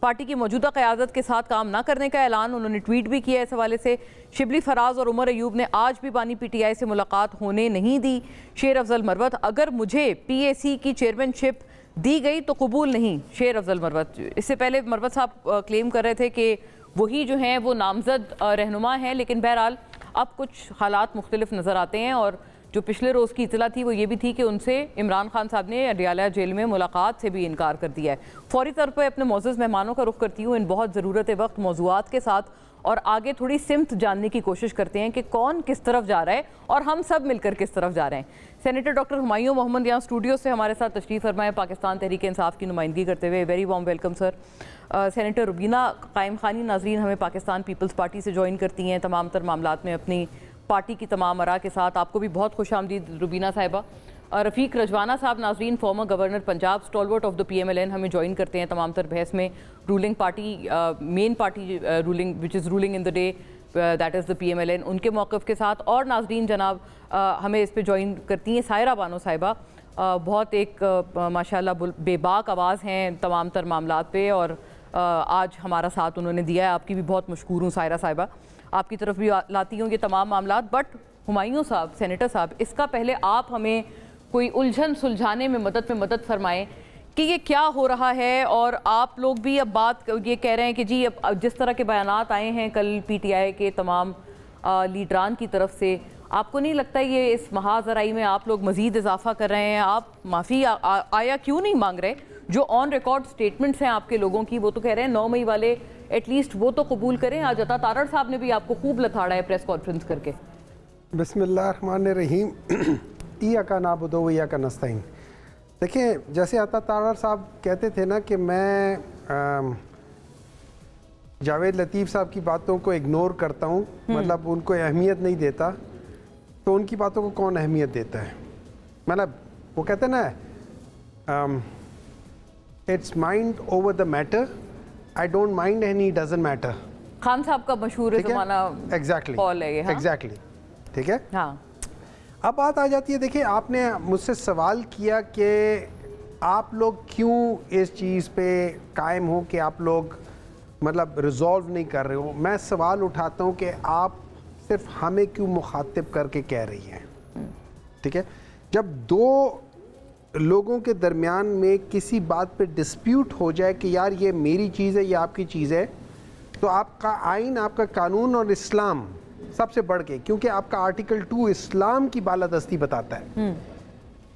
Party کی موجودہ قیادت کے ساتھ کام نہ کرنے کا اعلان، انہوں نے ٹویٹ بھی کیا اس حوالے سے۔ شبلی فراز اور عمر ایوب نے آج بھی بانی پی ٹی آئی سے ملاقات ہونے نہیں دی۔ شیر افضل مروت: اگر مجھے پی اے سی کی چیئرمین شپ دی گئی تو قبول نہیں۔ شیر افضل مروت، اس سے پہلے مروت صاحب کلیم کر رہے تھے کہ وہی جو ہیں وہ نامزد رہنما ہیں، لیکن بہرحال اب کچھ حالات مختلف نظر آتے ہیں، اور جو پچھلے روز کی اطلاع تھی وہ یہ بھی تھی کہ ان سے عمران خان صاحب نے اڈیالہ جیل میں ملاقات سے بھی انکار کر دیا ہے۔ فوری طور پہ اپنے معزز مہمانوں کا رخ کرتی ہوں ان بہت ضرورت وقت موضوعات کے ساتھ، اور آگے تھوڑی سمت جاننے کی کوشش کرتے ہیں کہ کون کس طرف جا رہا ہے اور ہم سب مل کر کس طرف جا رہے ہیں۔ سینیٹر ڈاکٹر ہمایوں محمد یہاں اسٹوڈیو سے ہمارے ساتھ تشریف فرمائے، پاکستان تحریک انصاف کی نمائندگی کرتے ہوئے۔ Very warm welcome sir. Senator Rubina قائم خانی ناظرین ہمیں پاکستان پیپلز پارٹی سے جوائن کرتی ہیں تمام تر معاملات میں اپنی پارٹی کی تمام آراء کے ساتھ۔ آپ کو بھی بہت خوش آمدید روبینہ صاحبہ۔ رفیق رجوانہ صاحب ناظرین former governor Punjab, stalwart of the P M L N, ہمیں جوائن کرتے ہیں تمام تر بحث میں۔ Ruling party, main party ruling which is ruling in the day, that is the P M L N, ان کے موقف کے ساتھ۔ اور ناظرین جناب ہمیں اس پہ جوائن کرتی ہیں سائرہ بانو صاحبہ، بہت ایک ماشاءاللہ بے باک آواز ہیں تمام تر معاملات پہ، اور آج ہمارا ساتھ انہوں نے دیا ہے۔ آپ کی بھی بہت مشکور ہوں سائرہ صاحبہ، آپ کی طرف بھی لاتی ہوں یہ تمام معاملات۔ بٹ ہمایوں صاحب، سینیٹر صاحب، اس کا پہلے آپ ہمیں کوئی الجھن سلجھانے میں مدد فرمائیں کہ یہ کیا ہو رہا ہے، اور آپ لوگ بھی اب بات یہ کہہ رہے ہیں کہ جی اب جس طرح کے بیانات آئے ہیں کل پی ٹی آئی کے تمام لیڈران کی طرف سے، آپ کو نہیں لگتا یہ اس محاذرائی میں آپ لوگ مزید اضافہ کر رہے ہیں؟ آپ معافی آیا کیوں نہیں مانگ رہے؟ جو آن ریکارڈ سٹیٹمنٹس ہیں آپ کے لوگوں کی، وہ تو کہہ رہے ہیں 9 مئی والے ایٹ لیسٹ وہ تو قبول کریں۔ آج عطا تارڑ صاحب نے بھی آپ کو خوب لتاڑا ہے پریس کانفرنس کر کے۔ بسم اللہ الرحمن الرحیم، ایاک نعبد و ایاک نستعین۔ دیکھیں، جیسے عطا تارڑ صاحب کہتے تھے نا کہ میں جاوید لطیف صاحب کی باتوں کو اگنور کرتا ہوں، مطلب ان کو اہمیت نہیں دیتا، تو ان کی باتوں کو کون اہمیت دیتا ہے؟ مطلب وہ کہتے ہیں نا it's mind over the matter, I don't mind and it doesn't matter. Khan صاحب کا مشہور زمانہ قول ہے یہ۔ ایگزیکٹلی، ٹھیک ہے۔ ہاں، اب بات آ جاتی ہے، دیکھیں آپ نے مجھ سے سوال کیا کہ آپ لوگ کیوں اس چیز پہ قائم ہو کہ آپ لوگ مطلب ریزالو نہیں کر رہے ہو۔ میں سوال اٹھاتا ہوں کہ آپ صرف ہمیں کیوں مخاطب کر کے کہہ رہی ہیں؟ ٹھیک ہے، جب دو لوگوں کے درمیان میں کسی بات پہ ڈسپیوٹ ہو جائے کہ یار یہ میری چیز ہے، یہ آپ کی چیز ہے، تو آپ کا آئین، آپ کا قانون اور اسلام سب سے بڑھ کے، کیونکہ آپ کا آرٹیکل 2 اسلام کی بالادستی بتاتا ہے،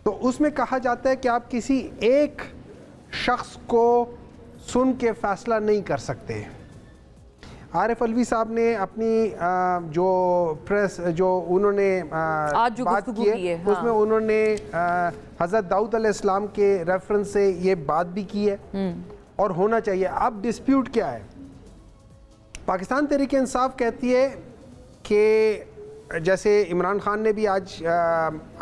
تو اس میں کہا جاتا ہے کہ آپ کسی ایک شخص کو سن کے فیصلہ نہیں کر سکتے۔ عارف علوی صاحب نے اپنی جو پریس جو انہوں نے بات کی ہے اس میں انہوں نے حضرت داؤد علیہ السلام کے ریفرنس سے یہ بات بھی کی ہے، اور ہونا چاہیے۔ اب ڈسپیوٹ کیا ہے؟ پاکستان تحریک انصاف کہتی ہے کہ جیسے عمران خان نے بھی آج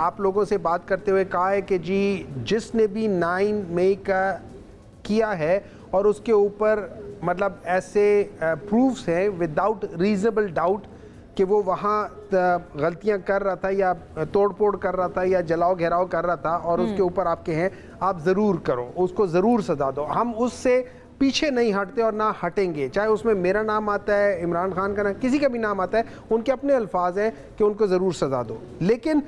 آپ لوگوں سے بات کرتے ہوئے کہا ہے کہ جی جس نے بھی 9 مئی کا کیا ہے اور اس کے اوپر مطلب ایسے پروفس ہیں وداؤٹ ریزنیبل ڈاؤٹ کہ وہ وہاں غلطیاں کر رہا تھا یا توڑ پھوڑ کر رہا تھا یا جلاؤ گھیراؤ کر رہا تھا، اور اس کے اوپر آپ کے ہیں، آپ ضرور کرو، اس کو ضرور سزا دو۔ ہم اس سے پیچھے نہیں ہٹتے اور نہ ہٹیں گے، چاہے اس میں میرا نام آتا ہے، عمران خان کا نام، کسی کا بھی نام آتا ہے، ان کے اپنے الفاظ ہیں کہ ان کو ضرور سزا دو، لیکن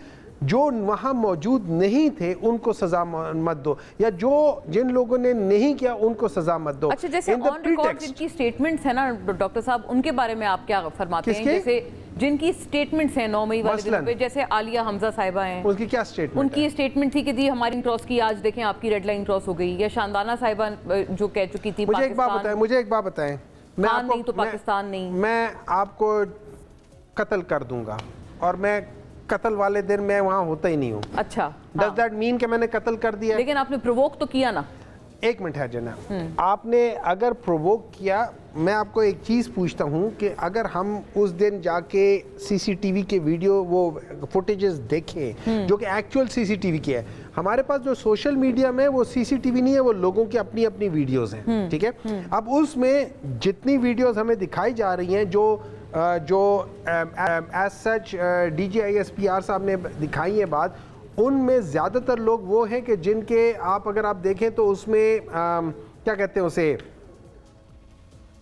جو وہاں موجود نہیں تھے ان کو سزا مت دو، یا جو جن لوگوں نے نہیں کیا ان کو سزا مت دو۔ اچھا، جیسے آن ریکارڈ جن کی سٹیٹمنٹس ہیں نا ڈاکٹر صاحب، ان کے بارے میں آپ کیا فرماتے ہیں؟ جیسے جن کی سٹیٹمنٹس ہیں 9 مئی والے دن پہ، جیسے عالیہ حمزہ صاحبہ ہیں، ان کی کیا سٹیٹمنٹ؟ ان کی سٹیٹمنٹ تھی کہ جی ہماری کراس کی، آج دیکھیں آپ کی ریڈ لائن کراس ہو گئی، یا شاندانہ صاحبہ جو کہہ چکی تھی مجھے ایک بات بتائیں، پاکستان نہیں تو پاکستان نہیں، میں آپ کو قتل کر دوں گا اور میں قتل والے دن میں وہاں ہوتا ہی نہیں ہوں۔ اچھا، ڈز دیٹ مین کہ میں نے قتل کر دیا؟ لیکن آپ نے پرووک تو کیا نا۔ ایک منٹ ہے جناب، آپ نے اگر پرووک کیا، میں آپ کو ایک چیز پوچھتا ہوں کہ اگر ہم اس دن جا کے سی سی ٹی وی کے ویڈیو وہ فوٹیجز دیکھیں جو کہ actual C C T V کی ہے، ہمارے پاس جو سوشل میڈیا میں وہ سی سی ٹی وی نہیں ہے، وہ لوگوں کی اپنی اپنی ویڈیوز ہیں، ٹھیک ہے۔ اب اس میں جتنی ویڈیوز ہمیں دکھائی جا رہی ہیں جو as such D G I S P R صاحب نے دکھائی ہے بات، ان میں زیادہ تر لوگ وہ ہیں کہ جن کے آپ اگر آپ دیکھیں تو اس میں کیا کہتے ہیں اسے،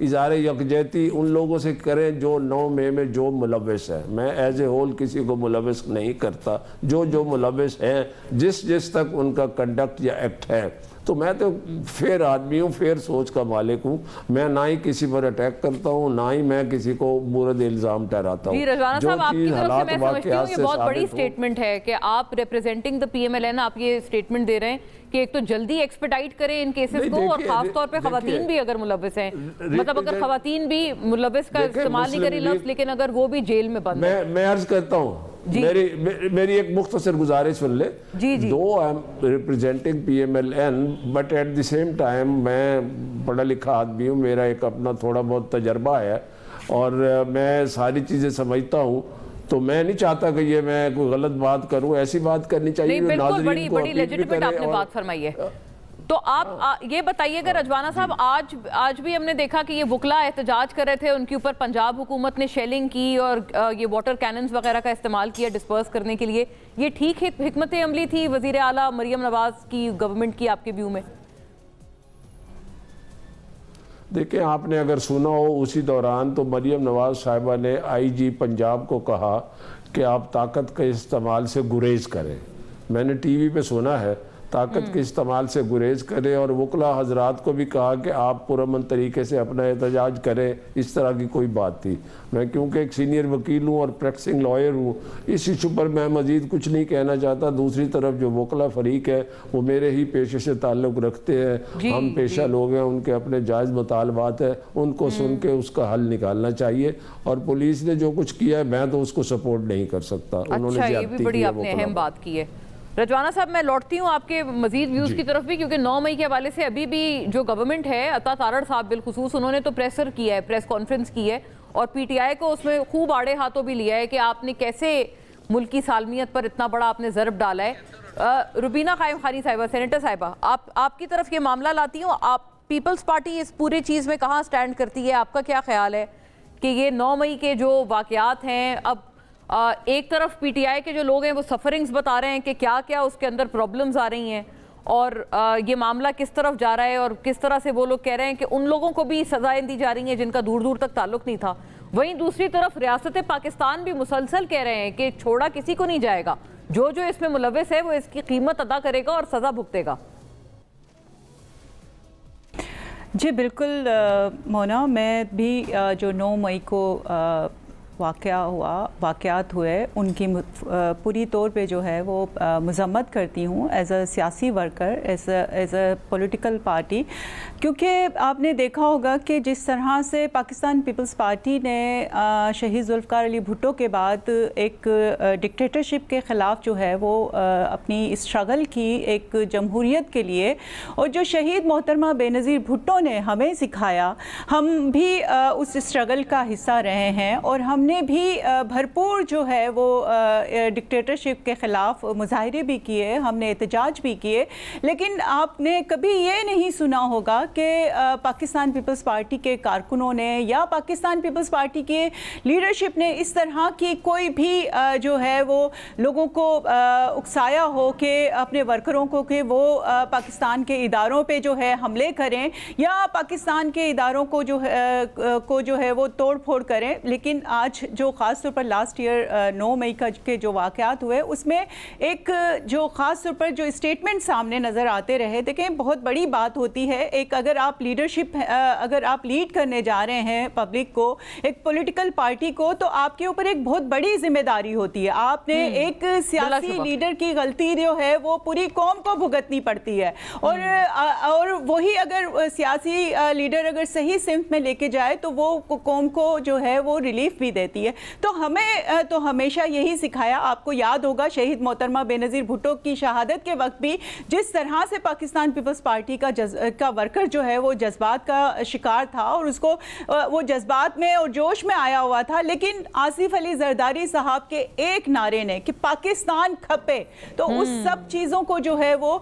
اظہار یکجہتی ان لوگوں سے کریں جو 9 مئی میں جو ملوث ہے. میں ایز اے ہول کسی کو ملوث نہیں کرتا. جو ملوث ہیں جس تک ان کا کنڈکٹ یا ایکٹ ہے, تو میں تو فیئر آدمی ہوں, فیئر سوچ کا مالک ہوں. میں نہ ہی کسی پر اٹیک کرتا ہوں, نہ ہی میں کسی کو برد الزام ٹھہراتا ہوں. جی رضوانہ صاحب, آپ کی طرف سے میں سمجھتی ہوں یہ بہت بڑی سٹیٹمنٹ ہے کہ آپ ریپریزنٹنگ دا پی ایم ایل این آپ یہ سٹیٹمنٹ دے رہے ہیں کہ ایک تو جلدی ایکسپیڈائٹ کریں ان کیسز کو, اور خاص طور پہ خواتین بھی اگر ملوث ہیں, مطلب اگر خواتین بھی ملوث کا استعمال نہیں کری لفظ, لیکن اگر وہ بھی جیل میں بند ہیں. میں عرض کرتا ہوں, میری ایک مختصر گزارش سن لے. Do I am representing P M L N, but at the same time میں پڑھا لکھا آدمی ہوں, میرا ایک اپنا تھوڑا بہت تجربہ ہے اور میں ساری چیزیں سمجھتا ہوں. تو میں نہیں چاہتا کہ یہ میں کوئی غلط بات کروں, ایسی بات کرنی چاہیے نہیں, بالکل بڑی لیجٹیمیٹ آپ نے بات فرمائی ہے. تو آپ یہ بتائیے گا رجوانہ صاحب, آج بھی ہم نے دیکھا کہ یہ وکلا احتجاج کر رہے تھے, ان کے اوپر پنجاب حکومت نے شیلنگ کی اور یہ واٹر کیننز وغیرہ کا استعمال کیا ڈسپرس کرنے کے لیے. یہ ٹھیک حکمت عملی تھی وزیر اعلیٰ مریم نواز کی گورنمنٹ کی آپ کے ویو میں؟ دیکھیں, آپ نے اگر سنا ہو اسی دوران تو مریم نواز صاحبہ نے آئی جی پنجاب کو کہا کہ آپ طاقت کے استعمال سے گریز کریں. میں نے ٹی وی پہ سنا ہے, طاقت کے استعمال سے گریز کریں, اور وکلا حضرات کو بھی کہا کہ آپ پرامن طریقے سے اپنا احتجاج کریں. اس طرح کی کوئی بات تھی. میں کیونکہ ایک سینئر وکیل ہوں اور پریکٹسنگ لائر ہوں, اس ایشو پر میں مزید کچھ نہیں کہنا چاہتا. دوسری طرف جو وکلا فریق ہے وہ میرے ہی پیشے سے تعلق رکھتے ہیں, ہم پیشہ لوگ ہیں, ان کے اپنے جائز مطالبات ہیں, ان کو سن کے اس کا حل نکالنا چاہیے. اور پولیس نے جو کچھ کیا ہے میں تو اس کو سپورٹ نہیں کر سکتا. انہوں نے یہ بھی بڑی آپ نے اہم بات کی ہے. رجوانہ صاحب, میں لوٹتی ہوں آپ کے مزید ویوز کی طرف بھی, کیونکہ 9 مئی کے حوالے سے ابھی بھی جو گورنمنٹ ہے, عطا تارڑ صاحب بالخصوص, انہوں نے تو پریسر کیا ہے, پریس کانفرنس کی ہے, اور پی ٹی آئی کو اس میں خوب آڑے ہاتھوں بھی لیا ہے کہ آپ نے کیسے ملکی سالمیت پر اتنا بڑا آپ نے ضرب ڈالا ہے. ربینہ قائم خانی صاحبہ, سینیٹر صاحبہ, آپ کی طرف یہ معاملہ لاتی ہوں. آپ پیپلز پارٹی اس پورے چیز میں کہاں سٹینڈ کرتی ہے؟ آپ کا کیا خیال ہے کہ یہ 9 مئی کے جو واقعات ہیں, اب ایک طرف پی ٹی آئی کے جو لوگ ہیں وہ سفرنگز بتا رہے ہیں کہ کیا کیا اس کے اندر پرابلمز آ رہی ہیں, اور یہ معاملہ کس طرف جا رہا ہے, اور کس طرح سے وہ لوگ کہہ رہے ہیں کہ ان لوگوں کو بھی سزائیں دی جا رہی ہیں جن کا دور دور تک تعلق نہیں تھا. وہیں دوسری طرف ریاست پاکستان بھی مسلسل کہہ رہے ہیں کہ چھوڑا کسی کو نہیں جائے گا, جو اس میں ملوث ہے وہ اس کی قیمت ادا کرے گا اور سزا بھگتے گا. جی بالکل مونا, میں بھی جو 9 مئی کو واقعات ہوئے ان کی پوری طور پہ جو ہے وہ مذمت کرتی ہوں ایز اے سیاسی worker, as a political party. کیونکہ آپ نے دیکھا ہوگا کہ جس طرح سے پاکستان پیپلز پارٹی نے شہید ذوالفقار علی بھٹو کے بعد ایک ڈکٹیٹرشپ کے خلاف جو ہے وہ اپنی اسٹرگل کی ایک جمہوریت کے لیے, اور جو شہید محترمہ بے نظیر بھٹو نے ہمیں سکھایا, ہم بھی اس اسٹرگل کا حصہ رہے ہیں, اور ہم نے بھی بھرپور جو ہے وہ ڈکٹیٹرشپ کے خلاف مظاہرے بھی کیے, ہم نے احتجاج بھی کیے. لیکن آپ نے کبھی یہ نہیں سنا ہوگا کہ پاکستان پیپلز پارٹی کے کارکنوں نے یا پاکستان پیپلز پارٹی کے لیڈرشپ نے اس طرح کی کوئی بھی جو ہے وہ لوگوں کو اکسایا ہو کہ اپنے ورکروں کو کہ وہ پاکستان کے اداروں پہ جو ہے حملے کریں یا پاکستان کے اداروں کو جو ہے وہ توڑ پھوڑ کریں. لیکن آج جو خاص طور پر لاسٹ ایئر 9 مئی کے جو واقعات ہوئے, اس میں ایک جو خاص طور پر جو اسٹیٹمنٹ سامنے نظر آتے رہے, دیکھیں بہت بڑی بات ہوتی ہے ایک, اگر آپ لیڈرشپ اگر آپ لیڈ کرنے جا رہے ہیں پبلک کو, ایک پولیٹیکل پارٹی کو, تو آپ کے اوپر ایک بہت بڑی ذمہ داری ہوتی ہے. آپ نے ایک سیاسی لیڈر کی غلطی جو ہے وہ پوری قوم کو بھگتنی پڑتی ہے, اور وہی اگر سیاسی لیڈر اگر صحیح سمت میں لے کے جائے تو وہ قوم کو جو ہے وہ ریلیف بھی دیتی ہے. تو ہمیں تو ہمیشہ یہی سکھایا. آپ کو یاد ہوگا شہید محترمہ بے نظیر بھٹو کی شہادت کے وقت بھی جس طرح سے پاکستان پیپلز پارٹی کا ورکر جو ہے وہ جذبات کا شکار تھا, اور اس کو وہ جذبات میں اور جوش میں آیا ہوا تھا, لیکن آصف علی زرداری صاحب کے ایک نعرے نے کہ پاکستان کھپے, تو اس سب چیزوں کو جو ہے وہ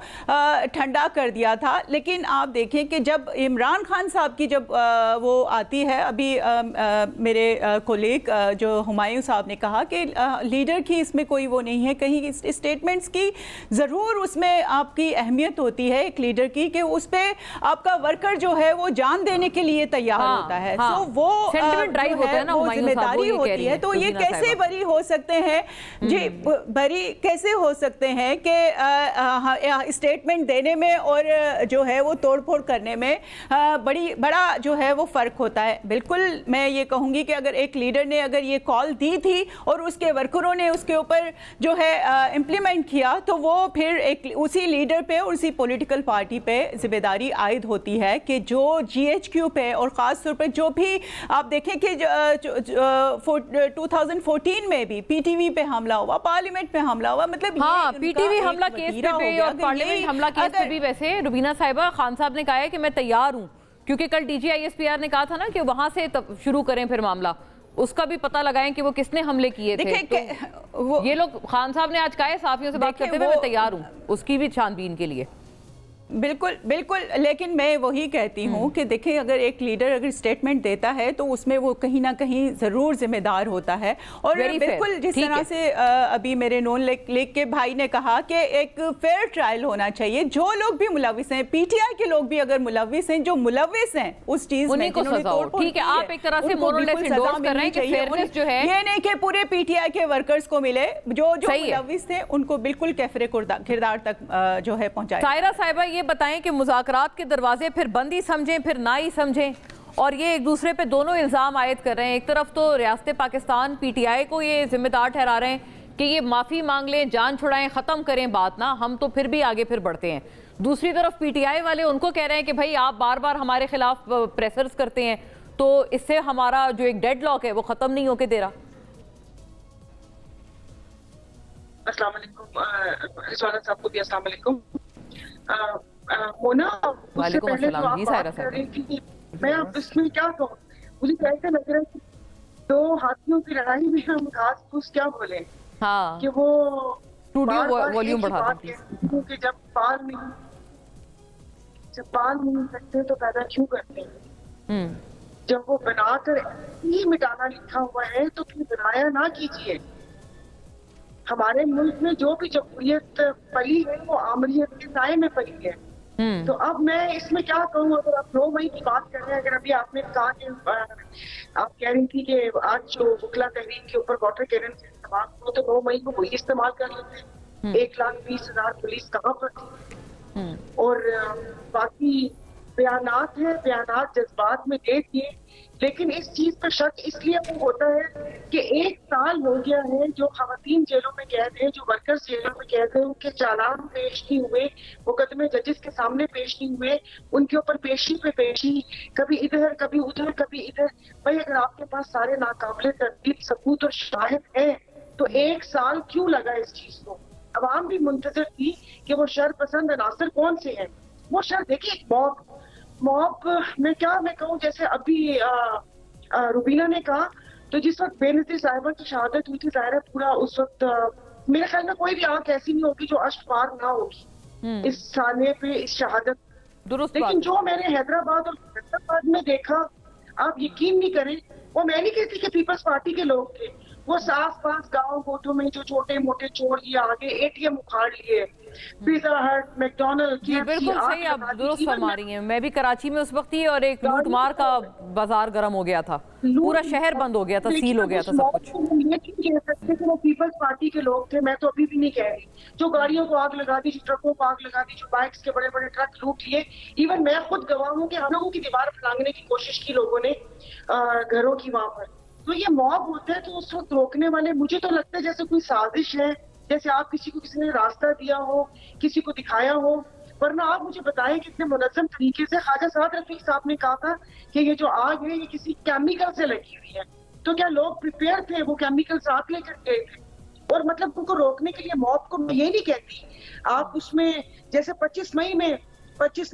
ٹھنڈا کر دیا تھا. لیکن آپ دیکھیں کہ جب عمران خان صاحب کی جب وہ آتی ہے, ابھی میرے کولیگ ایک جو ہمایوں صاحب نے کہا کہ لیڈر کی اس میں کوئی وہ نہیں ہے، کہیں اسٹیٹمنٹس کی ضرور اس میں آپ کی اہمیت ہوتی ہے ایک لیڈر کی، کہ اس پہ آپ کا ورکر جو ہے وہ جان دینے کے لیے تیار ہوتا ہے، سو وہ ذمہ داری ہوتی ہے. تو یہ کیسے بری ہو سکتے ہیں جی، بری کیسے ہو سکتے ہیں کہ اسٹیٹمنٹ دینے میں اور جو ہے وہ توڑ پھوڑ کرنے میں بڑا جو ہے وہ فرق ہوتا ہے. بالکل میں یہ کہوں گی کہ اگر ایک لیڈر نے اگر یہ کال دی تھی اور اس کے ورکروں نے اس کے اوپر جو ہے امپلیمنٹ کیا، تو وہ پھر ایک اسی لیڈر پہ اور اسی پولیٹیکل پارٹی پہ ذمہ داری عائد ہوتی ہے کہ جو جی ایچ کیو پہ اور خاص طور پہ جو بھی آپ دیکھیں کہ 2014 میں بھی پی ٹی وی پہ حملہ ہوا، پارلیمنٹ پہ حملہ ہوا، مطلب پی ٹی وی حملہ کیس پہ اور پارلیمنٹ حملہ کیس پہ بھی ویسے روبینہ صاحبہ خان صاحب نے کہا ہے کہ میں تیار ہوں، کیونکہ کل D G I S P R نے کہا تھا نا کہ وہاں سے شروع کریں پھر معاملہ، اس کا بھی پتہ لگائیں کہ وہ کس نے حملے کیے تھے. یہ لوگ خان صاحب نے آج کہا ہے صحافیوں سے بات کرتے ہوئے میں تیار ہوں اس کی بھی چھان بین کے لیے. بالکل بالکل، لیکن میں وہی کہتی ہوں کہ دیکھیں اگر ایک لیڈر اگر اسٹیٹمنٹ دیتا ہے تو اس میں وہ کہیں نہ کہیں ضرور ذمہ دار ہوتا ہے. اور بالکل جس طرح سے ابھی میرے نون لیگ کے بھائی نے کہا کہ ایک فیئر ٹرائل ہونا چاہیے، جو لوگ بھی ملوث ہیں، پی ٹی آئی کے لوگ بھی اگر ملوث ہیں، جو ملوث ہیں اس چیز میں کو سزا ہو. ٹھیک ہے، آپ ایک طرح سے مورلس انڈورس کر رہے ہیں کہ فیئرنس جو ہے یہ نہیں کہ پورے پی ٹی آئی کے ورکرز کو ملے، جو ملوث تھے ان کو بالکل کیفر کردار تک جو ہے پہنچائے. سائرہ صاحبہ یہ بتائیں کہ مذاکرات کے دروازے پھر بند ہی سمجھیں پھر نہ ہی سمجھیں، اور یہ ایک دوسرے پہ دونوں الزام عائد کر رہے ہیں. ایک طرف تو ریاست پاکستان پی ٹی آئی کو یہ ذمہ دار ٹھہرا رہے ہیں کہ یہ معافی مانگ لیں، جان چھڑائیں، ختم کریں بات نا، ہم تو پھر بھی آگے پھر بڑھتے ہیں. دوسری طرف پی ٹی آئی والے ان کو کہہ رہے ہیں کہ بھائی آپ بار بار ہمارے خلاف پریسرز کرتے ہیں تو اس سے ہمارا جو ایک ڈیڈ لاک ہے وہ ختم نہیں ہو کے دے رہا. السلام علیکم رضوانہ صاحب کو بھی السلام علیکم. مونا اس سے پہلے تو آپ بات کر رہی تھی کہ میں اب اس میں کیا کہوں، مجھے کیسے لگ رہا ہے کہ دو ہاتھیوں کی لڑائی میں ہم گھاس پھوس کیا بولیں کہ وہ والیوم بڑھا دیں کہ جب پال نہیں سکتے تو پیدا کیوں کرتے ہیں. جب وہ بنا کر ہی مٹانا لکھا ہوا ہے تو پھر بنایا نہ کیجیے. ہمارے ملک میں جو بھی جمہوریت پلی ہے وہ آمریت کے سائے میں پلی ہے. تو اب میں اس میں کیا کہوں، اگر آپ 9 مئی کی بات کر رہے ہیں، اگر ابھی آپ نے کہا کہ آپ کہہ رہی تھی کہ آج جو وکلا تحریک کے اوپر واٹر کینن سے استعمال ہو تو 9 مئی کو وہی استعمال کر لیتے ہیں. 1,20,000 پولیس کہاں پر تھی؟ اور باقی بیانات ہیں، بیانات جذبات میں دے دیے، لیکن اس چیز پر شک اس لیے وہ ہوتا ہے کہ 1 سال ہو گیا ہے جو خواتین جیلوں میں قید ہیں، جو ورکرز جیلوں میں قید ہیں، ان کے چالان پیش نہیں ہوئے، مقدمے ججز کے سامنے پیش نہیں ہوئے، ان کے اوپر پیشی پہ پیشی، کبھی ادھر کبھی ادھر کبھی ادھر. بھائی اگر آپ کے پاس سارے ناقابل تردید ثبوت اور شواہد ہیں تو 1 سال کیوں لگا اس چیز کو؟ عوام بھی منتظر تھی کہ وہ شر پسند عناصر کون سے ہیں. وہ شر دیکھیے موب میں کہوں، جیسے ابھی روبینہ نے کہا تو جس وقت بے نظیر صاحبہ کی شہادت ہوئی تھی، ظاہر ہے پورا اس وقت میرے خیال میں کوئی بھی آنکھ ایسی نہیں ہوگی جو اشک پار نہ ہوگی اس سانے پہ، اس شہادت. لیکن جو میں نے حیدرآباد اور حیدرآباد میں دیکھا، آپ یقین نہیں کریں، وہ میں نہیں کہتی کہ پیپلز پارٹی کے لوگ تھے، وہ صاف پاس گاؤں گوٹوں میں جو چھوٹے موٹے چور لیے، آگے اے ٹی ایم اکھاڑ لیے، پیزا ہٹ، میکڈونلڈ. جی بالکل صحیح، آپ درست فرما رہی ہیں. میں بھی کراچی میں اس وقت ہی، اور ایک لوٹ مار کا بازار گرم ہو گیا تھا، پورا شہر بند ہو گیا تھا، سیل ہو گیا تھا سب کچھ. یہ نہیں کہہ سکتے کہ وہ پیپلز پارٹی کے لوگ تھے، میں تو ابھی بھی نہیں کہہ رہی. جو گاڑیوں کو آگ لگا دی، جو ٹرکوں کو آگ لگا دی، جو بائکس کے بڑے بڑے ٹرک لوٹ لیے، ایون میں خود گواہ ہوں کہ ہم لوگوں کی دیوار پھلانگنے کی کوشش کی لوگوں نے گھروں کی وہاں پر. تو یہ موب ہوتا ہے تو اس وقت روکنے والے، مجھے تو لگتا ہے جیسے کوئی سازش ہے، جیسے آپ کسی کو کسی نے راستہ دیا ہو، کسی کو دکھایا ہو. ورنہ آپ مجھے بتائیں کتنے منظم طریقے سے خواجہ سعد رفیق صاحب نے کہا تھا کہ یہ جو آگ ہے یہ کسی کیمیکل سے لگی ہوئی ہے. تو کیا لوگ پریپیئر تھے؟ وہ کیمیکل ساتھ لے کر گئے تھے. اور مطلب ان کو روکنے کے لیے موب کو میں یہ نہیں کہتی آپ اس میں، جیسے 25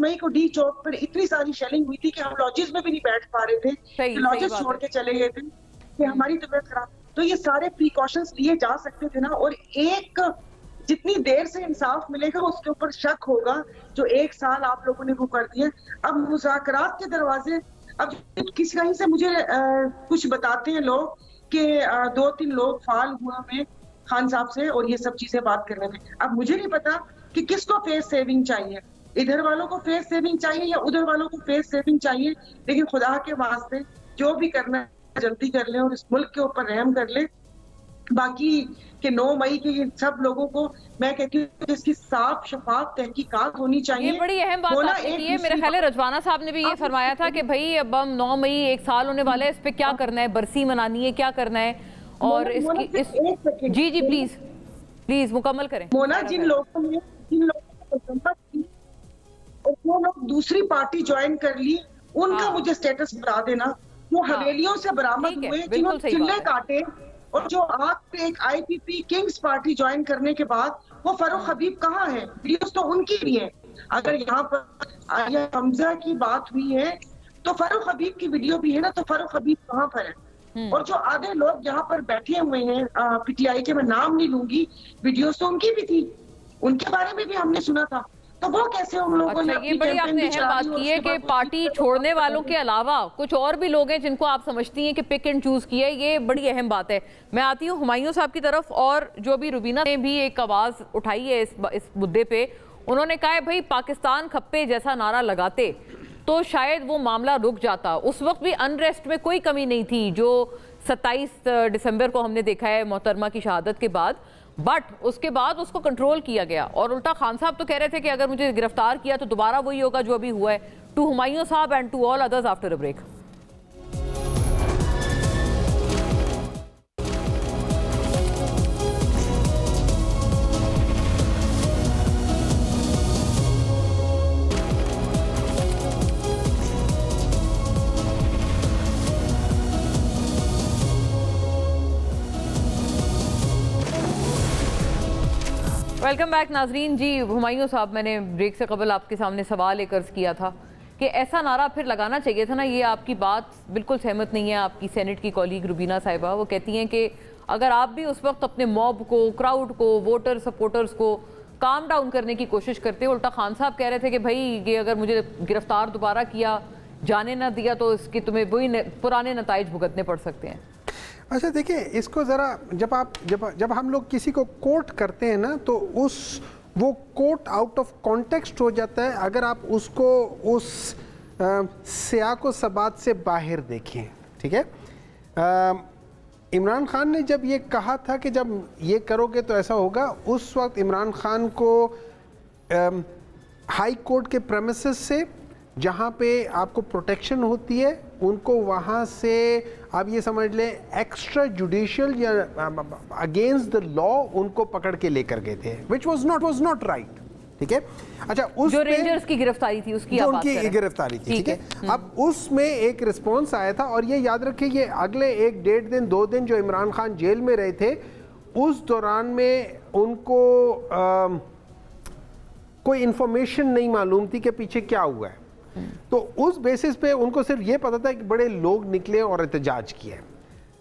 مئی کو ڈی چوک پر اتنی ساری شیلنگ ہوئی تھی کہ ہم لاجز میں بھی نہیں بیٹھ پا رہے تھے، لاجز چھوڑ کے چلے گئے تھے کہ ہماری طبیعت خراب. تو یہ سارے پریکاشنز لیے جا سکتے تھے نا. اور ایک جتنی دیر سے انصاف ملے گا اس کے اوپر شک ہوگا، جو 1 سال آپ لوگوں نے وہ کر دیا. اب مذاکرات کے دروازے، اب کسی کہیں سے مجھے کچھ بتاتے ہیں لوگ کہ 2-3 لوگ فعال ہوئے ہیں خان صاحب سے اور یہ سب چیزیں بات کرنے میں. اب مجھے نہیں پتا کہ کس کو فیس سیونگ چاہیے, ادھر والوں کو فیس سیونگ چاہیے یا ادھر والوں کو فیس سیونگ چاہیے, لیکن خدا کے واسطے جو بھی کرنا ہے جلدی کر لیں اور اس ملک کے اوپر رحم کر لیں. باقی کہ 9 مئی کے سب لوگوں کو میں کہتی ہوں اس کی صاف شفاف تحقیقات ہونی چاہیے. یہ بڑی اہم بات آپ نے کی ہے. میرے خیال ہے رجوانہ صاحب نے بھی یہ فرمایا تھا کہ بھائی اب ہم 9 مئی 1 سال ہونے والا ہے, اس پہ کیا کرنا ہے, برسی منانی ہے, کیا کرنا ہے, اور اس کی جی پلیز مکمل کریں. مونا, جن لوگوں نے اور جو لوگ دوسری پارٹی جوائن کر لی ان کا مجھے سٹیٹس بتا دینا. وہ حویلیوں سے برآمد ہوئے جنہوں نے چلے کاٹے, اور جو آگ پہ ایک آئی پی پی کنگز پارٹی جوائن کرنے کے بعد وہ فاروق حبیب کہاں ہے؟ ویڈیوز تو ان کی بھی ہیں. اگر یہاں پر حمزہ کی بات ہوئی ہے تو فاروق حبیب کی ویڈیو بھی ہے نا, تو فاروق حبیب کہاں پر ہے؟ اور جو آدھے لوگ یہاں پر بیٹھے ہوئے ہیں پی ٹی آئی کے, میں نام نہیں لوں گی, ویڈیوز تو ان کی بھی تھی, ان کے بارے میں بھی ہم نے سنا تھا. تو وہ کیسے ہم لوگوں نے یہ بڑی آپ نے اہم بات کی ہے کہ پارٹی چھوڑنے والوں کے علاوہ کچھ اور بھی لوگ ہیں جن کو آپ سمجھتی ہیں کہ پک اینڈ چوز کیا ہے. یہ بڑی اہم بات ہے. میں آتی ہوں ہمایوں صاحب کی طرف, اور جو بھی روبینہ نے بھی ایک آواز اٹھائی ہے اس مدعے پہ. انہوں نے کہا ہے بھائی پاکستان کھپے جیسا نعرہ لگاتے تو شاید وہ معاملہ رک جاتا. اس وقت بھی انریسٹ میں کوئی کمی نہیں تھی جو 27 دسمبر کو ہم نے دیکھا ہے محترمہ کی شہادت کے بعد, بٹ اس کے بعد اس کو کنٹرول کیا گیا. اور الٹا خان صاحب تو کہہ رہے تھے کہ اگر مجھے گرفتار کیا تو دوبارہ وہی ہوگا جو ابھی ہوا ہے. ٹو ہمایوں صاحب and to all others after a break. Welcome back ناظرین. جی ہمایوں صاحب, میں نے بریک سے قبل آپ کے سامنے سوال ایک عرض کیا تھا کہ ایسا نعرہ پھر لگانا چاہیے تھا نا. یہ آپ کی بات بالکل سہمت نہیں ہے آپ کی سینٹ کی کولیگ روبینہ صاحبہ. وہ کہتی ہیں کہ اگر آپ بھی اس وقت اپنے موب کو, کراؤڈ کو, ووٹر سپورٹرز کو کام ڈاؤن کرنے کی کوشش کرتے, الٹا خان صاحب کہہ رہے تھے کہ بھائی یہ اگر مجھے گرفتار دوبارہ کیا, جانے نہ دیا, تو اس کی تمہیں وہی پرانے نتائج بھگتنے پڑ سکتے ہیں. اچھا دیکھیں اس کو ذرا, جب ہم لوگ کسی کو کوٹ کرتے ہیں نا تو وہ کوٹ آؤٹ آف کانٹیکسٹ ہو جاتا ہے اگر آپ اس کو اس سیاق و سبات سے باہر دیکھیں. ٹھیک ہے, عمران خان نے جب یہ کہا تھا کہ جب یہ کرو گے تو ایسا ہوگا, اس وقت عمران خان کو ہائی کورٹ کے پریمیسز سے جہاں پہ آپ کو پروٹیکشن ہوتی ہے, ان کو وہاں سے آپ یہ سمجھ لیں ایکسٹرا جوڈیشل یا اگینسٹ دا لا ان کو پکڑ کے لے کر گئے تھے, which was not right. ٹھیک ہے. اچھا اس جو رینجرز کی گرفتاری تھی اس کی ان کی گرفتاری تھی. ٹھیک ہے. اب اس میں ایک رسپانس آیا تھا, اور یہ یاد رکھیں یہ اگلے 1-1.5 دن 2 دن جو عمران خان جیل میں رہے تھے, اس دوران میں ان کو کوئی انفارمیشن نہیں معلوم تھی کہ پیچھے کیا ہوا ہے. تو اس بیسس پہ ان کو صرف یہ پتا تھا کہ بڑے لوگ نکلے اور احتجاج کیا.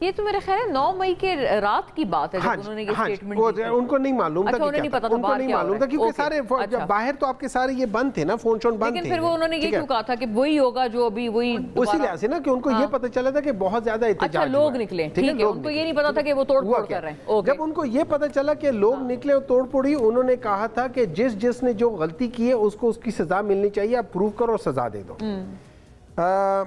یہ تو میرے خیال ہے 9 مئی کے رات کی بات ہے جب انہوں نے یہ سٹیٹمنٹ دی. ان کو نہیں معلوم تھا, ان کو نہیں معلوم تھا کیونکہ سارے باہر تو آپ کے سارے یہ بند تھے نا, فون شون بند تھے. لیکن پھر وہ انہوں نے یہ کیوں کہا تھا کہ وہی ہوگا جو ابھی وہی, اسی لحاظ سے نا کہ ان کو یہ پتا چلا تھا کہ بہت زیادہ احتجاج لوگ نکلے. ٹھیک ہے, ان کو یہ نہیں پتا تھا کہ وہ توڑ پھوڑ کر رہے ہیں. جب ان کو یہ پتا چلا کہ لوگ نکلے اور توڑ پھوڑی, انہوں نے کہا تھا کہ جس نے جو غلطی کی ہے اس کو اس کی سزا ملنی چاہیے, آپ پروف کرو اور سزا دے دو.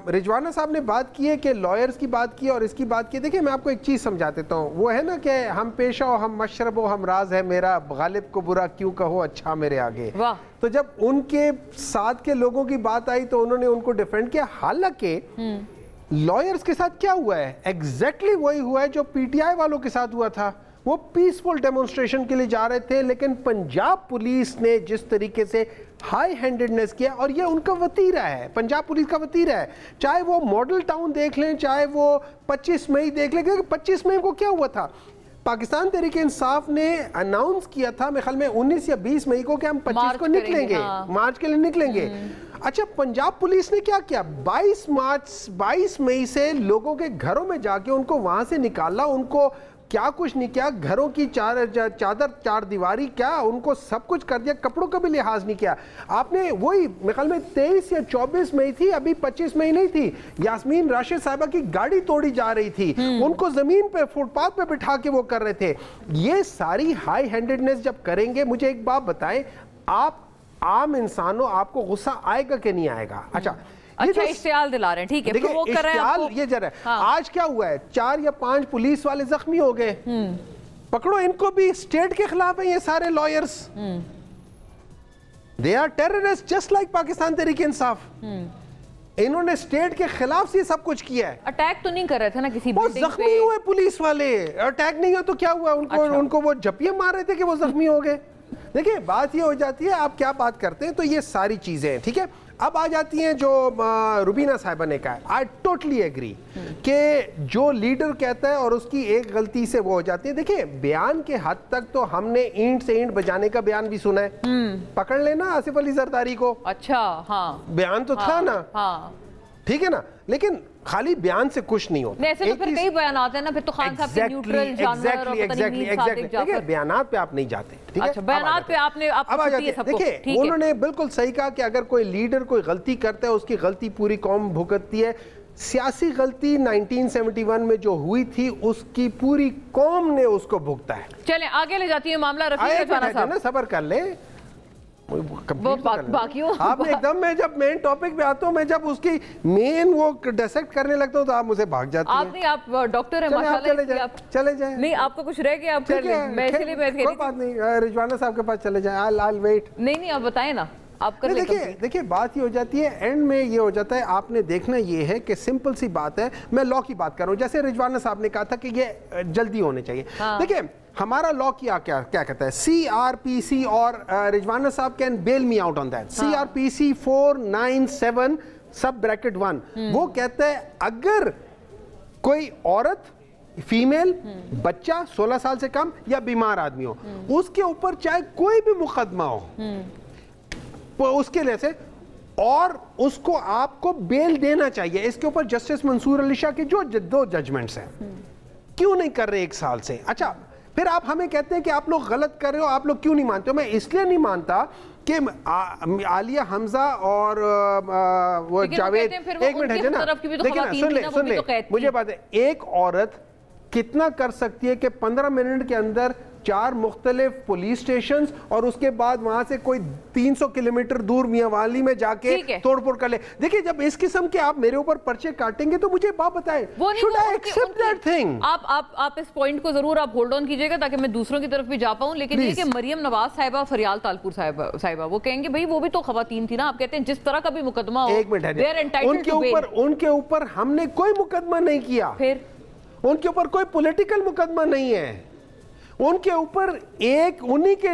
رجوانہ صاحب نے بات کی ہے کہ لائرز کی بات کی اور اس کی بات کی. دیکھیں میں آپ کو ایک چیز سمجھا دیتا ہوں, وہ ہے نا کہ ہم پیشہ ہو ہم مشرب ہو ہم راز ہے میرا, غالب کو برا کیوں کہو اچھا میرے آگے. تو جب ان کے ساتھ کے لوگوں کی بات آئی تو انہوں نے ان کو ڈیفینڈ کیا. حالانکہ لائرز کے ساتھ کیا ہوا ہے, ایگزیکٹلی وہی ہوا ہے جو پی ٹی آئی والوں کے ساتھ ہوا تھا. وہ پیسفل ڈیمونسٹریشن کے لیے جا رہے تھے, لیکن پنجاب پولیس نے جس طریقے سے ہائی ہینڈڈنس کیا, اور یہ ان کا وتیرہ ہے, پنجاب پولیس کا وتیرہ ہے. چاہے وہ ماڈل ٹاؤن دیکھ لیں, چاہے وہ 25 مئی دیکھ لیں. 25 مئی کو کیا ہوا تھا, پاکستان تحریک انصاف نے اناؤنس کیا تھا میرے خیال میں 19 یا 20 مئی کو کہ ہم 25 کو نکلیں گے, مارچ کے لیے نکلیں گے. اچھا پنجاب پولیس نے کیا کیا, 22 مئی سے لوگوں کے گھروں میں جا کے ان کو وہاں سے نکالا, ان کو کیا کچھ نہیں کیا, گھروں کی چادر چار دیواری کیا, ان کو سب کچھ کر دیا, کپڑوں کا بھی لحاظ نہیں کیا آپ نے. وہی میرے خیال میں 23 یا 24 مئی تھی, ابھی 25 مئی نہیں تھی, یاسمین راشد صاحبہ کی گاڑی توڑی جا رہی تھی, ان کو زمین پہ فٹ پاتھ پہ بٹھا کے وہ کر رہے تھے. یہ ساری ہائی ہینڈڈنس جب کریں گے, مجھے ایک بات بتائیں, آپ عام انسانوں آپ کو غصہ آئے گا کہ نہیں آئے گا؟ اچھا اشتعال دلا رہے ہیں, ٹھیک ہے, وہ کر رہے ہیں آپ کو. یہ جرا آج کیا ہوا ہے, 4 یا 5 پولیس والے زخمی ہو گئے, پکڑو ان کو بھی, اسٹیٹ کے خلاف ہیں یہ سارے lawyers, they are terrorists just like Pakistan Tehreek Insaf. انہوں نے اسٹیٹ کے خلاف سے سب کچھ کیا ہے. اٹیک تو نہیں کر رہے تھے نا کسی بلڈنگ پہ, وہ زخمی ہوئے پولیس والے, اٹیک نہیں ہوا تو کیا ہوا, ان کو وہ جھپیاں مار رہے تھے کہ وہ زخمی ہو گئے. دیکھیں بات یہ ہو جاتی ہے, آپ کیا بات کرتے ہیں, تو یہ ساری چیزیں ہیں, ٹھیک ہے. اب آ جاتی ہیں جو روبینہ صاحبہ نے کہا ہے, I totally agree کہ جو لیڈر کہتا ہے اور اس کی ایک غلطی سے وہ ہو جاتی ہے. دیکھیں بیان کے حد تک تو ہم نے اینٹ سے اینٹ بجانے کا بیان بھی سنا ہے, پکڑ لینا آصف علی زرداری کو, اچھا ہاں بیان تو تھا نا, ٹھیک ہے نا, لیکن خالی بیان سے کچھ نہیں ہوتا. ایسے تو پھر کئی بیانات ہیں نا, پھر تو خان صاحب کے نیوٹرل جانور اور پتہ نہیں صادق جعفر. دیکھیں بیانات پہ آپ نہیں جاتے, ٹھیک ہے, اچھا بیانات پہ آپ نے اب آ جاتے ہیں. دیکھیں انہوں نے بالکل صحیح کہا کہ اگر کوئی لیڈر کوئی غلطی کرتا ہے, اس کی غلطی پوری قوم بھگتتی ہے. سیاسی غلطی 1971 میں جو ہوئی تھی, اس کی پوری قوم نے اس کو بھگتا ہے. چلیں آگے لے جاتی ہے معاملہ. رفیق رجوانہ صاحب صبر کر لیں, باقیوں آپ ایک دم, میں جب مین ٹاپک پہ آتا ہوں, میں جب اس کی مین وہ ڈیسیکٹ کرنے لگتا ہوں تو آپ مجھے بھاگ جاتی ہیں. آپ نہیں, آپ ڈاکٹر ہیں ماشاءاللہ, چلے جائیں. نہیں آپ کو کچھ رہ گیا آپ کر لیں, میں اس لیے کوئی بات نہیں, رجوانہ صاحب کے پاس چلے جائیں, I'll wait. نہیں آپ بتائیں نا, آپ کر لیں. دیکھیں بات یہ ہو جاتی ہے, اینڈ میں یہ ہو جاتا ہے, آپ نے دیکھنا یہ ہے کہ سمپل سی بات ہے. میں لا کی بات کر رہا ہوں, جیسے رجوانہ صاحب نے کہا تھا کہ یہ جلدی ہونے چاہیے. دیکھیں ہمارا لا کیا کہتا ہے, CRPC, اور رجوانہ صاحب can bail me out on that, CRPC 497 sub bracket 1, وہ کہتا ہے اگر کوئی عورت, فیمیل, بچہ 16 سال سے کم یا بیمار آدمی ہو, اس کے اوپر چاہے کوئی بھی مقدمہ ہو اس کے لیے سے, اور اس کو آپ کو بیل دینا چاہیے. اس کے اوپر جسٹس منصور علی شاہ کے جو 2 ججمنٹس ہیں, کیوں نہیں کر رہے 1 سال سے؟ اچھا پھر آپ ہمیں کہتے ہیں کہ آپ لوگ غلط کر رہے ہو, آپ لوگ کیوں نہیں مانتے ہو؟ میں اس لیے نہیں مانتا کہ عالیہ حمزہ اور وہ جاوید, ایک منٹ ہے نا, سن لیں مجھے بات ہے, ایک عورت کتنا کر سکتی ہے کہ 15 منٹ کے اندر 4 مختلف پولیس سٹیشنز, اور اس کے بعد وہاں سے کوئی 300 کلومیٹر دور میاں والی میں جا کے توڑ پھوڑ کر لے. دیکھیں جب اس قسم کے آپ میرے اوپر پرچے کاٹیں گے تو مجھے بات بتائیں, should I accept that thing? آپ اس پوائنٹ کو ضرور آپ ہولڈ آن کیجئے گا تاکہ میں دوسروں کی طرف بھی جا پاؤں. لیکن یہ کہ مریم نواز صاحبہ, فریال تالپور صاحبہ, وہ کہیں گے بھئی وہ بھی تو خواتین تھی نا. آپ کہتے ہیں جس طرح کا بھی مقدمہ ہو, ایک منٹ ہے, ان کے اوپر ہم نے کوئی مقدمہ نہیں کیا, پھر ان کے اوپر کوئی پولیٹیکل مقدمہ نہیں ہے. ان کے اوپر ایک انہی کے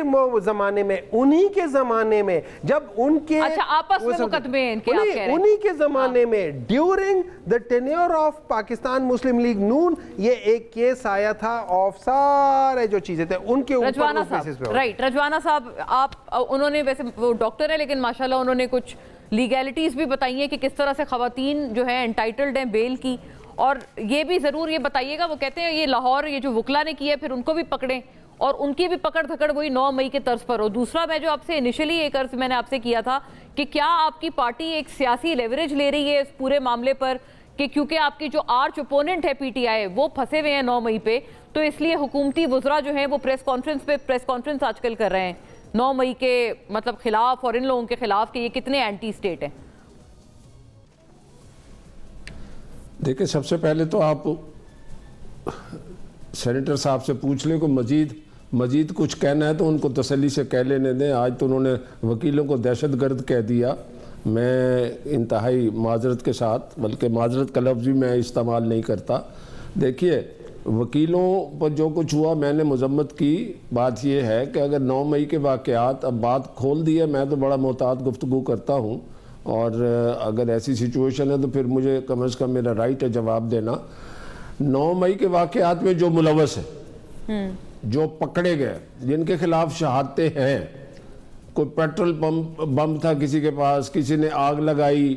زمانے میں جب ان کے آپس میں مقدمے انہی کے زمانے میں during the tenure of Pakistan Muslim League Noon, یہ ایک کیس آیا تھا آف سارے جو چیزیں تھے ان کے اوپر. رائٹ, رجوانہ صاحب آپ, انہوں نے ویسے وہ ڈاکٹر ہیں لیکن ماشاءاللہ انہوں نے کچھ لیگیلٹیز بھی بتائی ہیں کہ کس طرح سے خواتین جو ہیں انٹائٹلڈ ہیں بیل کی. اور یہ بھی ضرور یہ بتائیے گا, وہ کہتے ہیں یہ لاہور, یہ جو وکلا نے کی ہے, پھر ان کو بھی پکڑیں اور ان کی بھی پکڑ دھکڑ وہی 9 مئی کے طرز پر ہو. دوسرا میں جو آپ سے انیشلی ایک عرض میں نے آپ سے کیا تھا کہ کیا آپ کی پارٹی ایک سیاسی لیوریج لے رہی ہے اس پورے معاملے پر, کہ کیونکہ آپ کی جو آرچ اپوننٹ ہے PTI وہ پھنسے ہوئے ہیں 9 مئی پہ, تو اس لیے حکومتی وزراء جو ہیں وہ پریس کانفرنس آج کل کر رہے ہیں 9 مئی کے مطلب خلاف اور ان لوگوں کے خلاف کہ یہ کتنے اینٹی اسٹیٹ ہیں. دیکھیں سب سے پہلے تو آپ سینیٹر صاحب سے پوچھ لیں کو مزید کچھ کہنا ہے تو ان کو تسلی سے کہہ لینے دیں. آج تو انہوں نے وکیلوں کو دہشت گرد کہہ دیا. میں انتہائی معذرت کے ساتھ, بلکہ معذرت کا لفظ بھی میں استعمال نہیں کرتا. دیکھیے وکیلوں پر جو کچھ ہوا میں نے مذمت کی. بات یہ ہے کہ اگر 9 مئی کے واقعات, اب بات کھول دی ہے, میں تو بڑا محتاط گفتگو کرتا ہوں, اور اگر ایسی سچویشن ہے تو پھر مجھے کم از کم میرا رائٹ ہے جواب دینا. 9 مئی کے واقعات میں جو ملوث ہیں, جو پکڑے گئے, جن کے خلاف شہادتیں ہیں, کوئی پیٹرول بم تھا کسی کے پاس, کسی نے آگ لگائی,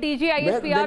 DGISPR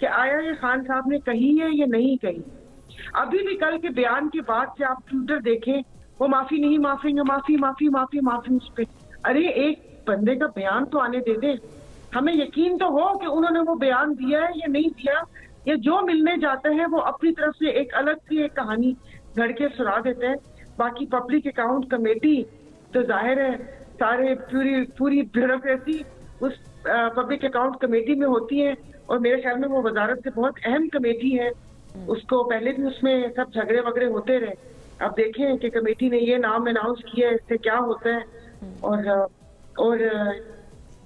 کہ آیا یہ خان صاحب نے کہی ہے یا نہیں کہی. ابھی بھی کل کے بیان کے بعد سے آپ ٹویٹر دیکھیں, وہ معافی نہیں معافی گے, معافی معافی معافی معافی اس پہ. ارے ایک بندے کا بیان تو آنے دے دے, ہمیں یقین تو ہو کہ انہوں نے وہ بیان دیا ہے یا نہیں دیا, یا جو ملنے جاتا ہے وہ اپنی طرف سے ایک الگ سی ایک کہانی گھڑ کے سنا دیتے ہیں. باقی پبلک اکاؤنٹ کمیٹی تو ظاہر ہے سارے پوری بیوروکریسی اس پبلک اکاؤنٹ کمیٹی میں ہوتی ہے, اور میرے خیال میں وہ وزارت سے بہت اہم کمیٹی ہے. اس کو پہلے بھی اس میں سب جھگڑے وگڑے ہوتے رہے. اب دیکھیں کہ کمیٹی نے یہ نام اناؤنس کیا ہے, اس سے کیا ہوتا ہے. اور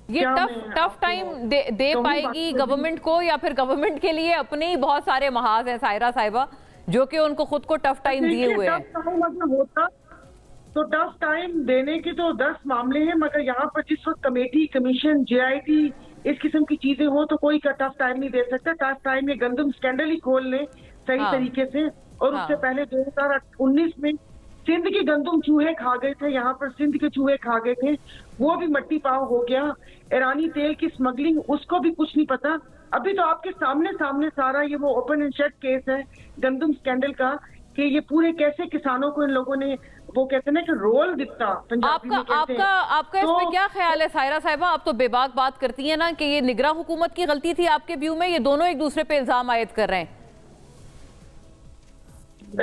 یہ ٹف ٹائم دے پائے گی گورنمنٹ کو, یا پھر گورنمنٹ کے لیے اپنے ہی بہت سارے محاذ ہیں سائرہ صاحبہ جو کہ ان کو خود کو ٹف ٹائم دیے ہوئے ہیں؟ تو ٹف ٹائم دینے کے تو 10 معاملے ہیں, مگر یہاں پر جس وقت کمیٹی, کمیشن, JIT اس قسم کی چیزیں ہوں تو کوئی کا ٹف ٹائم نہیں دے سکتا. ٹف ٹائم یہ گندم اسکینڈل ہی کھول لیں صحیح طریقے سے. اور اس سے پہلے 2019 میں سندھ کے گندم چوہے کھا گئے تھے, یہاں پر سندھ کے چوہے کھا گئے تھے, وہ بھی مٹی پاؤ ہو گیا. ایرانی تیل کی اسمگلنگ, اس کو بھی کچھ نہیں پتا. ابھی تو آپ کے سامنے سارا یہ وہ اوپن اینڈ شٹ کیس ہے گندم اسکینڈل کا, کہ یہ پورے کیسے کسانوں کو ان لوگوں نے, وہ کہتے ہیں نا کہ رول دتا. آپ کا اس میں کیا خیال ہے سائرہ صاحبہ؟ آپ تو بے باک بات کرتی ہیں نا کہ یہ نگراں حکومت کی غلطی تھی آپ کے ویو میں, یہ دونوں ایک دوسرے پہ الزام عائد کر رہے ہیں.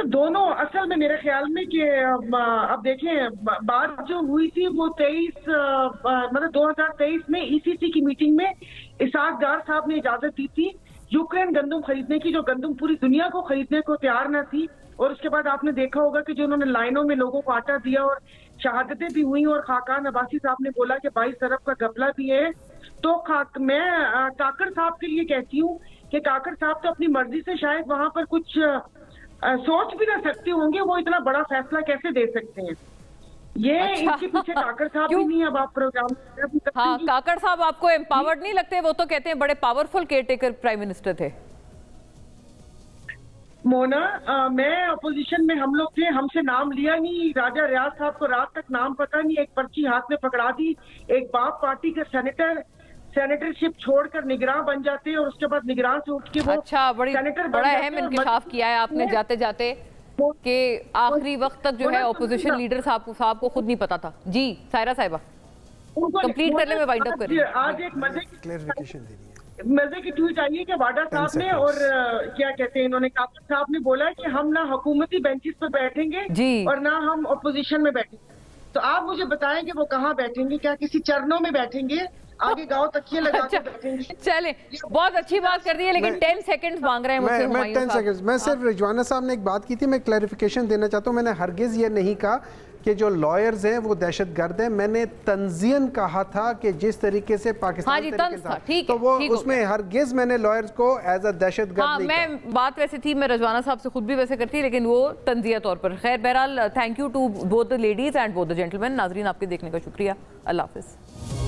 دونوں اصل میں میرے خیال میں کہ اب دیکھیں بات جو ہوئی تھی وہ 2023 میں ECC کی میٹنگ میں اسحاق ڈار صاحب نے اجازت دی تھی یوکرین گندم خریدنے کی, جو گندم پوری دنیا کو خریدنے کو تیار نہ تھی. اور اس کے بعد آپ نے دیکھا ہوگا کہ جو انہوں نے لائنوں میں لوگوں کو آٹا دیا اور شہادتیں بھی ہوئی, اور خاقان عباسی صاحب نے بولا کہ 22 ارب کا گھپلہ بھی ہے. تو میں کاکڑ صاحب کے لیے کہتی ہوں کہ کاکڑ صاحب تو اپنی مرضی سے شاید وہاں پر کچھ سوچ بھی نہ سکتے ہوں گے, وہ اتنا بڑا فیصلہ کیسے دے سکتے ہیں. یہ ان کے پیچھے کاکڑ صاحب بھی نہیں. اب آپ پروگرام, ہاں کاکڑ صاحب آپ کو امپاورڈ نہیں لگتے؟ وہ تو کہتے ہیں بڑے powerful care taker prime minister تھے. مونا, میں اپوزیشن میں ہم لوگ تھے, ہم سے نام لیا نہیں. راجہ ریاض صاحب کو رات تک نام پتہ نہیں, ایک پرچی ہاتھ میں پکڑا دی. ایک باپ پارٹی کا سینیٹرشپ چھوڑ کر نگراں بن جاتے, اور اس کے بعد نگراں سے اٹھ کے وہ اچھا بڑا اہم انکشاف کیا ہے آپ نے جاتے جاتے کہ آخری وقت تک جو ہے اپوزیشن لیڈر صاحب کو خود نہیں پتا تھا. جی سائرہ صاحبہ کمپلیٹ کر لیں, میں وائنڈ اپ کر رہی ہوں. آج ایک مزے کی ٹویٹ آئی ہے کہ واڈا صاحب نے, اور کیا کہتے ہیں انہوں نے, کاکڑ صاحب نے بولا کہ ہم نہ حکومتی بینچز پہ بیٹھیں گے اور نہ ہم اپوزیشن میں بیٹھیں گے. تو آپ مجھے بتائیں کہ وہ کہاں بیٹھیں گے؟ کیا کسی چرنوں میں بیٹھیں گے, آگے گاؤں تکیے لگا کے بیٹھیں گے؟ چلیں, بہت اچھی بات کر دی ہے, لیکن 10 سیکنڈز مانگ رہے ہیں مجھ سے ہمایوں صاحب. میں صرف رجوانہ صاحب نے ایک بات کی تھی, میں کلیریفیکیشن دینا چاہتا ہوں. میں نے ہرگز یہ نہیں کہا کہ جو لائرز ہیں وہ دہشت گرد ہیں. میں نے تنزین کہا تھا کہ جس طریقے سے پاکستان تو وہ اس میں ہرگز میں نے لائرز کو ایز اے دہشت گرد نہیں کہا. میں بات ویسے تھی, میں رضوانہ صاحب سے خود بھی ویسے کرتی, لیکن وہ تنزیہ طور پر. خیر بہرحال thank you to both the ladies and both the gentlemen. ناظرین آپ کے دیکھنے کا شکریہ. اللہ حافظ.